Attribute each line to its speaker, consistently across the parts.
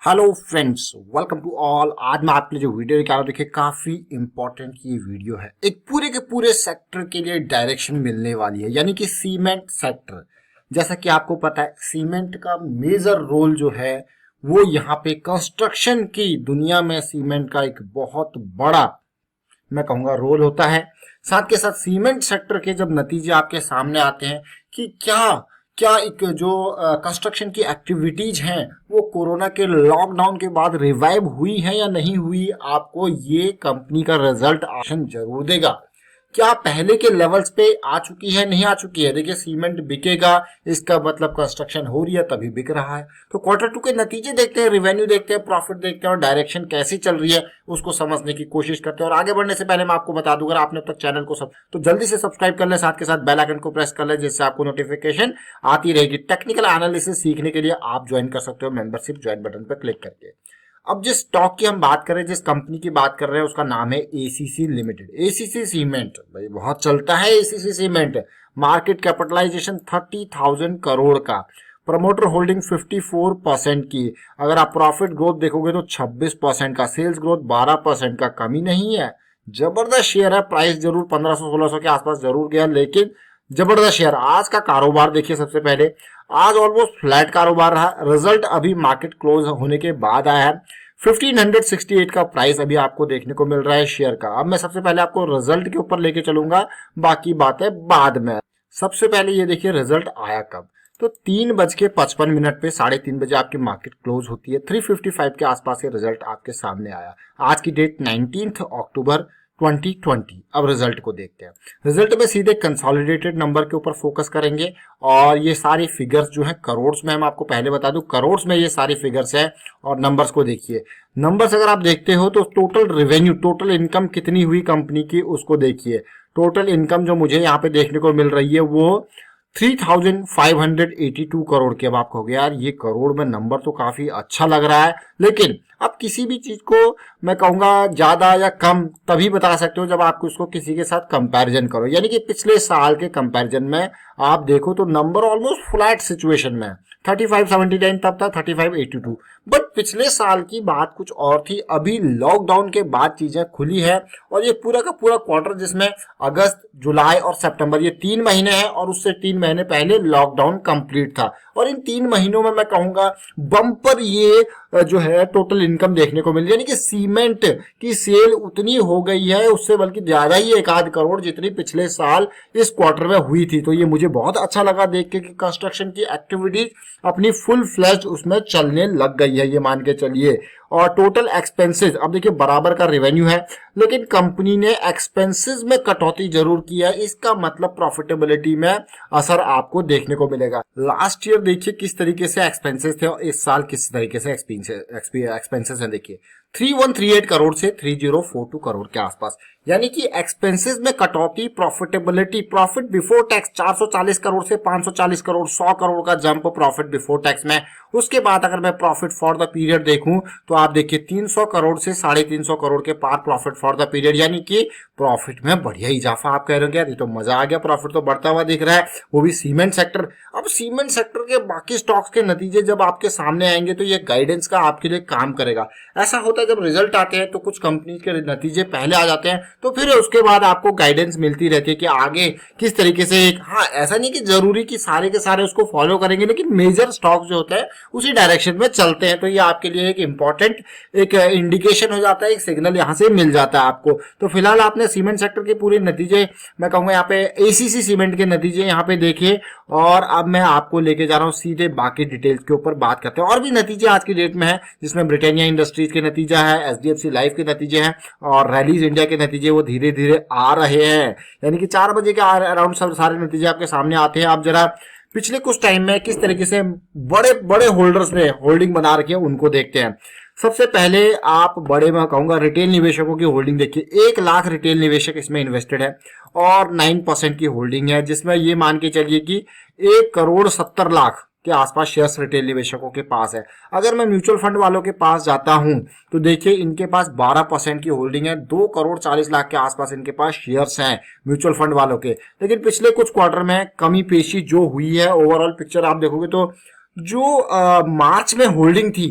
Speaker 1: Hello friends, welcome to all. आज मैं आपके लिए जो वीडियो निकाला हूं, देखिए काफी इंपॉर्टेंट ये वीडियो है। एक पूरे के पूरे सेक्टर के लिए डायरेक्शन मिलने वाली है, यानी कि सीमेंट सेक्टर। जैसा कि आपको पता है, सीमेंट का मेजर रोल जो है वो यहाँ पे कंस्ट्रक्शन की दुनिया में सीमेंट का एक बहुत बड़ा, मैं कहूंगा, रोल होता है। साथ के साथ सीमेंट सेक्टर के जब नतीजे आपके सामने आते हैं कि क्या क्या एक जो कंस्ट्रक्शन की एक्टिविटीज हैं वो कोरोना के लॉकडाउन के बाद रिवाइव हुई है या नहीं हुई, आपको ये कंपनी का रिजल्ट आशन जरूर देगा। क्या पहले के लेवल्स पे आ चुकी है, नहीं आ चुकी है। देखिए, सीमेंट बिकेगा, इसका मतलब कंस्ट्रक्शन हो रही है तभी बिक रहा है। तो क्वार्टर टू के नतीजे देखते हैं, रेवेन्यू देखते हैं, प्रॉफिट देखते हैं और डायरेक्शन कैसी चल रही है उसको समझने की कोशिश करते हैं। और आगे बढ़ने से पहले मैं आपको बता दूं, अगर आपने अब तक चैनल को तो जल्दी से सब्सक्राइब कर ले, साथ के साथ बेल आइकन को प्रेस कर ले, जिससे आपको नोटिफिकेशन आती रहेगी। टेक्निकल एनालिसिस सीखने के लिए आप ज्वाइन कर सकते हो मेंबरशिप ज्वाइन बटन पर क्लिक करके। अब जिस स्टॉक की हम बात कर रहे हैं, जिस कंपनी की बात कर रहे हैं, उसका नाम है एसीसी लिमिटेड। एसीसी सीमेंट भाई बहुत चलता है। ACC cement market capitalisation 30,000 crore का, प्रमोटर होल्डिंग 54% की। अगर आप प्रॉफिट ग्रोथ देखोगे तो 26% का, सेल्स ग्रोथ 12% का, कमी नहीं है। जबरदस्त शेयर है। प्राइस जरूर 1500-1600 के आसपास जरूर गया, लेकिन जबरदस्त शेयर। आज का कारोबार देखिए, सबसे पहले आज ऑलमोस्ट फ्लैट कारोबार रहा। रिजल्ट अभी मार्केट क्लोज होने के बाद आया है। 1568 का प्राइस अभी आपको देखने को मिल रहा है शेयर का। अब मैं सबसे पहले आपको रिजल्ट के ऊपर लेके चलूंगा, बाकी बातें बाद में। सबसे पहले ये देखिए रिजल्ट आया कब, तो 3:55 पे 3:30 बजे आपकी मार्केट क्लोज होती है। 355 के आसपास ये रिजल्ट आपके सामने आया। आज की डेट 19 अक्टूबर 2020। अब रिजल्ट को देखते हैं। रिजल्ट में सीधे कंसोलिडेटेड नंबर के ऊपर फोकस करेंगे और ये सारी फिगर्स जो है करोड़ में, हम आपको पहले बता दूं करोड़ में ये सारी फिगर्स है। और नंबर्स को देखिए। नंबर्स अगर आप देखते हो तो टोटल रेवेन्यू, टोटल इनकम कितनी हुई कंपनी की, उसको देखिए। टोटल इनकम जो मुझे यहाँ पे देखने को मिल रही है वो 3,582 करोड़ की। अब आपको हो गया यार, ये करोड़ में नंबर तो काफी अच्छा लग रहा है, लेकिन आप किसी भी चीज को, मैं कहूंगा, ज्यादा या कम तभी बता सकते हो जब आप उसको किसी के साथ कंपैरिजन करो। यानी कि पिछले साल के कंपैरिजन में आप देखो तो नंबर ऑलमोस्ट फ्लैट सिचुएशन में है। 3579 तब था 3582, बट पिछले साल की बात कुछ और थी। अभी लॉकडाउन के बाद चीजें खुली है और ये पूरा का पूरा क्वार्टर, जिसमें अगस्त, जुलाई और सितंबर, ये 3 महीने हैं और उससे 3 महीने पहले लॉकडाउन कंप्लीट था। और इन 3 महीनों में मैं कहूंगा बम्पर ये जो है टोटल इनकम देखने को मिली। यानी कि सीमेंट की सेल उतनी हो गई है, उससे बल्कि ज्यादा ही 1 करोड़ जितनी पिछले साल इस क्वार्टर में हुई थी। तो ये मुझे बहुत अच्छा लगा देख के कि कंस्ट्रक्शन की एक्टिविटीज अपनी फुल फ्लैश उसमें चलने लग गई है, ये मान के चलिए। और टोटल एक्सपेंसेस, अब देखिए बराबर का रेवेन्यू है, लेकिन कंपनी ने एक्सपेंसेस में कटौती जरूर की है। इसका मतलब प्रॉफिटेबिलिटी में असर आपको देखने को मिलेगा। लास्ट ईयर देखिए किस तरीके से एक्सपेंसेस थे और इस साल किस तरीके से एक्सपेंसेस हैं। देखिए 3138 करोड़ से 3042 करोड़ के आसपास। यानी कि एक्सपेंसेस में कटौती, profitability, profit before tax 440 crore से 540 करोड़, 100 करोड़ का जंप प्रॉफिट बिफोर टैक्स में। उसके बाद अगर मैं प्रॉफिट फॉर द पीरियड देखूं तो आप देखिए 300 करोड़ से 350 करोड़ के पार प्रॉफिट फॉर द पीरियड। यानी कि प्रॉफिट में बढ़िया इजाफा। आप कह रहे हो यार, तो मजा आ गया, प्रॉफिट तो बढ़ता हुआ दिख रहा है, वो भी सीमेंट सेक्टर। अब सीमेंट सेक्टर के बाकी स्टॉक्स के नतीजे जब आपके सामने आएंगे तो ये गाइडेंस का आपके लिए काम करेगा। ऐसा होता है जब रिजल्ट आते हैं तो कुछ कंपनी के नतीजे पहले आ जाते हैं, तो फिर उसके बाद आपको गाइडेंस मिलती रहती है कि आगे किस तरीके से। हाँ, ऐसा नहीं कि जरूरी कि सारे के सारे उसको फॉलो करेंगे, लेकिन मेजर स्टॉक जो होते हैं उसी डायरेक्शन में चलते हैं। तो ये आपके लिए एक इंपॉर्टेंट एक इंडिकेशन हो जाता है, एक सिग्नल यहाँ से मिल जाता है आपको। तो फिलहाल आपने सीमेंट सेक्टर के पूरे नतीजे, मैं कहूंगा यहाँ पे एसीसी सीमेंट के नतीजे यहाँ पे देखिए। और अब मैं आपको लेके जा रहा हूँ सीधे बाकी डिटेल्स के ऊपर बात करते हैं। और भी नतीजे आज की डेट में है, जिसमें ब्रिटानिया इंडस्ट्रीज के नतीजा है, एचडीएफसी लाइफ के नतीजे हैं और रैलीज इंडिया के नतीजे वो धीरे धीरे आ रहे हैं। यानी कि 4 बजे के अराउंड सब सारे नतीजे आपके सामने आते हैं। आप जरा पिछले कुछ टाइम में किस तरीके से बड़े बड़े होल्डर्स ने होल्डिंग बना रखी है उनको देखते हैं। सबसे पहले आप बड़े, मैं कहूंगा, रिटेल निवेशकों की होल्डिंग देखिए। 1 लाख रिटेल निवेशक इसमें इन्वेस्टेड है और 9% की होल्डिंग है, जिसमें ये मान के चलिए कि 1,70,00,000 के आसपास शेयर्स रिटेल निवेशकों के पास है। अगर मैं म्यूचुअल फंड वालों के पास जाता हूं तो देखिए इनके पास 12% की होल्डिंग है। 2,40,00,000 के आसपास इनके पास शेयर्स हैं म्यूचुअल फंड वालों के। लेकिन पिछले कुछ क्वार्टर में कमी पेशी जो हुई है, ओवरऑल पिक्चर आप देखोगे तो जो मार्च में होल्डिंग थी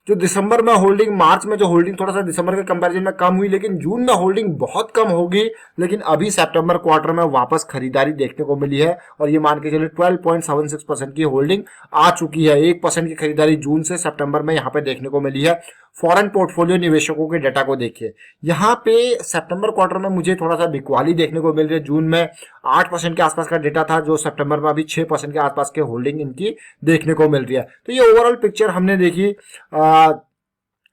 Speaker 1: जो दिसंबर में होल्डिंग, मार्च में जो होल्डिंग थोड़ा सा दिसंबर के कंपैरिजन में कम हुई, लेकिन जून में होल्डिंग बहुत कम होगी। लेकिन अभी सितंबर क्वार्टर में वापस खरीदारी देखने को मिली है और ये मान के चलिए 12.76% की होल्डिंग आ चुकी है। 1% की खरीदारी जून से सितंबर में यहाँ पे देखने को मिली है। फॉरेन पोर्टफोलियो निवेशकों के डाटा को देखिए, यहाँ पे सितंबर क्वार्टर में मुझे थोड़ा सा बिकवाली देखने को मिल रही है। जून में 8% के आसपास का डेटा था, जो सितंबर में अभी 6% के आसपास के होल्डिंग इनकी देखने को मिल रही है। तो ये ओवरऑल पिक्चर हमने देखी।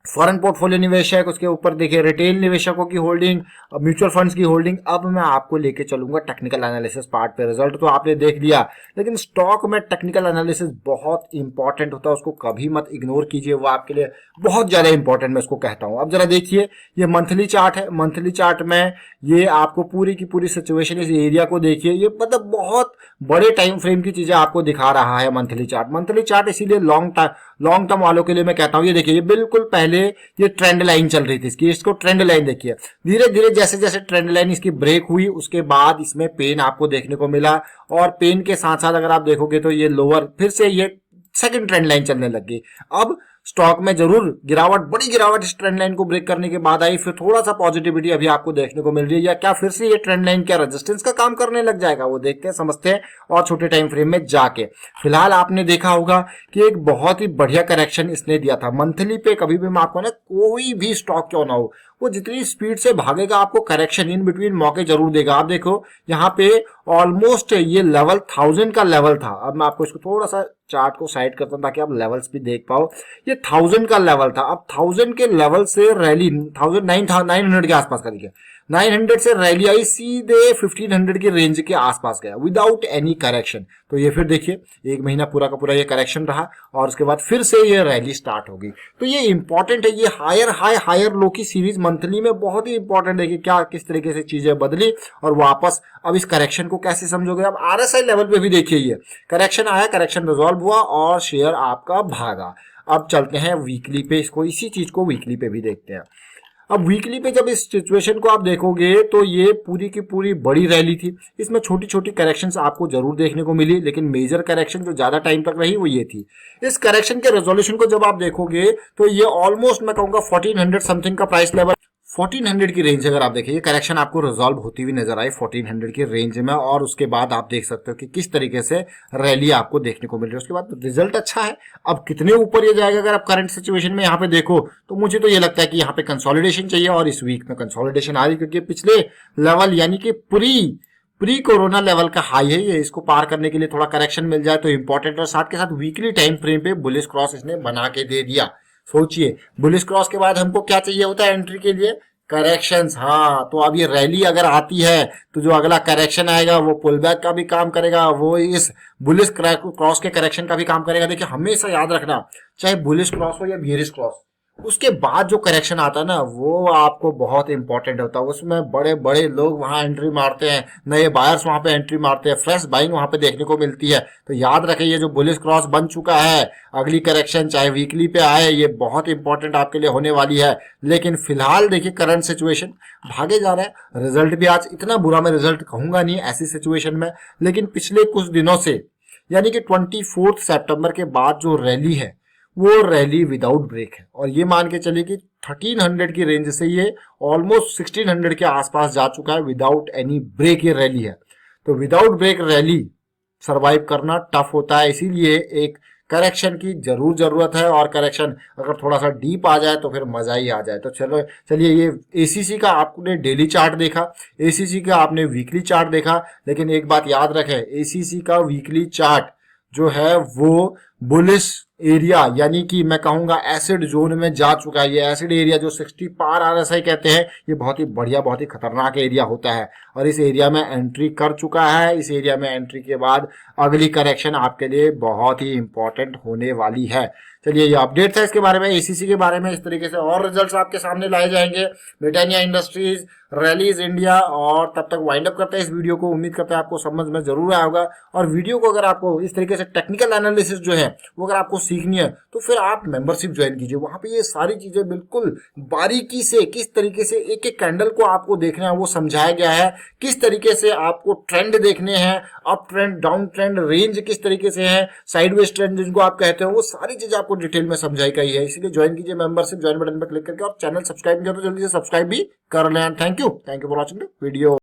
Speaker 1: फॉरेन पोर्टफोलियो निवेशक, उसके ऊपर देखिए रिटेल निवेशकों की होल्डिंग, म्यूचुअल फंड्स की होल्डिंग। अब मैं आपको लेके चलूंगा टेक्निकल एनालिसिस पार्ट पे। रिजल्ट तो आपने देख लिया, लेकिन स्टॉक में टेक्निकल एनालिसिस बहुत इंपॉर्टेंट होता है, उसको कभी मत इग्नोर कीजिए, वो आपके लिए बहुत ज्यादा इंपॉर्टेंट मैं इसको कहता हूं। अब जरा देखिए, ये मंथली चार्ट है। मंथली चार्ट में ये आपको पूरी की पूरी सिचुएशन, इस एरिया को देखिए, ये मतलब बहुत बड़े टाइम फ्रेम की चीजें आपको दिखा रहा है मंथली चार्ट। मंथली चार्ट इसीलिए लॉन्ग टर्म वालों के लिए मैं कहता हूं। ये देखिए, ये बिल्कुल पहले ये ट्रेंड लाइन चल रही थी इसकी, इसको ट्रेंड लाइन देखिए। धीरे धीरे जैसे जैसे ट्रेंड लाइन इसकी ब्रेक हुई, उसके बाद इसमें पेन आपको देखने को मिला, और पेन के साथ साथ अगर आप देखोगे तो ये लोअर फिर से ये सेकंड ट्रेंड लाइन चलने लग गई। अब स्टॉक में जरूर गिरावट, बड़ी गिरावट इस ट्रेंड लाइन को ब्रेक करने के बाद आई, फिर थोड़ा सा पॉजिटिविटी अभी आपको देखने को मिल रही है। या क्या फिर से ये ट्रेंड लाइन क्या रेजिस्टेंस का काम करने लग जाएगा, वो देखते हैं, समझते हैं और छोटे टाइम फ्रेम में जाके। फिलहाल आपने देखा होगा कि एक बहुत ही बढ़िया करेक्शन इसने दिया था मंथली पे। कभी भी मैं आपको ना, कोई भी स्टॉक क्यों ना हो, वो जितनी स्पीड से भागेगा आपको करेक्शन इन बिटवीन मौके जरूर देगा। आप देखो यहाँ पे ऑलमोस्ट ये लेवल 1000 का लेवल था। अब मैं आपको इसको थोड़ा सा चार्ट को साइड करता हूं ताकि आप लेवल्स भी देख पाओ। ये 1000 का लेवल था। अब 1000 के लेवल से रैली 900 के आसपास का, देखिए 900 से रैली आई, सीधे 1500 की रेंज के आसपास गया विदाउट एनी करेक्शन। तो ये फिर देखिए, एक महीना पूरा का पूरा ये करेक्शन रहा और उसके बाद फिर से ये रैली स्टार्ट होगी। तो ये इंपॉर्टेंट है, ये हायर हाई हायर लो की सीरीज मंथली में बहुत ही इंपॉर्टेंट है कि क्या किस तरीके से चीजें बदली और वापस अब इस करेक्शन को कैसे समझोगे। अब आरएसआई लेवल पे भी देखिए, ये करेक्शन आया, करेक्शन रिजॉल्व हुआ और शेयर आपका भागा। अब चलते हैं वीकली पे, इसको इसी चीज को वीकली पे भी देखते हैं। अब वीकली पे जब इस सिचुएशन को आप देखोगे तो ये पूरी की पूरी बड़ी रैली थी। इसमें छोटी छोटी करेक्शंस आपको जरूर देखने को मिली, लेकिन मेजर करेक्शन जो ज्यादा टाइम तक रही वो ये थी। इस करेक्शन के रेजोल्यूशन को जब आप देखोगे तो ये ऑलमोस्ट मैं कहूंगा 1400 समथिंग का प्राइस लेवल, 1400 की रेंज अगर आप देखें, ये करेक्शन आपको रिजॉल्व होती हुई नजर आई 1400 की रेंज में। और उसके बाद आप देख सकते हो कि किस तरीके से रैली आपको देखने को मिल रही है। उसके बाद रिजल्ट अच्छा है। अब कितने ऊपर ये जाएगा अगर आप करंट सिचुएशन में यहाँ पे देखो तो मुझे तो ये लगता है कि यहाँ पे कंसोलिडेशन चाहिए, और इस वीक में कंसोलिडेशन आ रही, क्योंकि पिछले लेवल यानी कि प्री कोरोना लेवल का हाई है ये, इसको पार करने के लिए थोड़ा करेक्शन मिल जाए तो इंपॉर्टेंट है। साथ के साथ वीकली टाइम फ्रेम पे बुलिश क्रॉस इसने बना के दे दिया। सोचिए, बुलिश क्रॉस के बाद हमको क्या चाहिए होता है एंट्री के लिए, करेक्शंस। हाँ, तो अब ये रैली अगर आती है तो जो अगला करेक्शन आएगा वो पुल बैक का भी काम करेगा, वो इस बुलिश क्रॉस के करेक्शन का भी काम करेगा। देखिए, हमेशा याद रखना, चाहे बुलिश क्रॉस हो या बियरिश क्रॉस, उसके बाद जो करेक्शन आता है ना वो आपको बहुत इंपॉर्टेंट होता है। उसमें बड़े बड़े लोग वहां एंट्री मारते हैं, नए बायर्स वहां पे एंट्री मारते हैं, फ्रेश बाइंग वहां पे देखने को मिलती है। तो याद रखें, ये जो बुलिश क्रॉस बन चुका है, अगली करेक्शन चाहे वीकली पे आए, ये बहुत इंपॉर्टेंट आपके लिए होने वाली है। लेकिन फिलहाल देखिए, करंट सिचुएशन भागे जा रहा है। रिजल्ट भी आज इतना बुरा मैं रिजल्ट कहूंगा नहीं ऐसी सिचुएशन में, लेकिन पिछले कुछ दिनों से यानी कि 24 सितंबर के बाद जो रैली है वो रैली विदाउट ब्रेक है। और ये मान के चलिए कि 1300 की रेंज से ये ऑलमोस्ट 1600 के आसपास जा चुका है, विदाउट एनी ब्रेक ये रैली है। तो विदाउट ब्रेक रैली सरवाइव करना टफ होता है, इसीलिए एक करेक्शन की जरूर जरूरत है। और करेक्शन अगर थोड़ा सा डीप आ जाए तो फिर मजा ही आ जाए। तो चलो चलिए, ये एसीसी का आपने डेली चार्ट देखा, एसीसी का आपने वीकली चार्ट देखा, लेकिन एक बात याद रखें, एसीसी का वीकली चार्ट जो है वो बुलिश एरिया यानी कि मैं कहूंगा एसिड जोन में जा चुका है। ये एसिड एरिया जो 60 पार आरएसआई कहते हैं, ये बहुत ही बढ़िया, बहुत ही खतरनाक एरिया होता है और इस एरिया में एंट्री कर चुका है। इस एरिया में एंट्री के बाद अगली करेक्शन आपके लिए बहुत ही इंपॉर्टेंट होने वाली है। चलिए, ये अपडेट था इसके बारे में, एसीसी के बारे में। इस तरीके से और रिजल्ट्स आपके सामने लाए जाएंगे, ब्रिटानिया इंडस्ट्रीज, रैलीज इंडिया। और तब तक वाइंड अप करते हैं इस वीडियो को। उम्मीद करते हैं आपको समझ में जरूर आया होगा। और वीडियो को अगर आपको इस तरीके से टेक्निकल एनालिसिस जो है वो अगर आपको सीखनी है तो फिर आप मेंबरशिप ज्वाइन कीजिए। वहां पे ये सारी चीजें बिल्कुल बारीकी से किस तरीके से एक एक कैंडल को आपको देखना है वो समझाया गया है। किस तरीके से आपको ट्रेंड देखने हैं, up trend, down trend, range किस तरीके से है, साइडवेज ट्रेंड जिनको आप कहते हो, वो सारी चीजें आपको डिटेल में समझाई गई है। इसीलिए ज्वाइन कीजिए मेंबरशिप, ज्वाइन बटन पर क्लिक करके, और चैनल सब्सक्राइब नहीं किया तो जल्दी से सब्सक्राइब भी कर लें। Thank you for watching the video.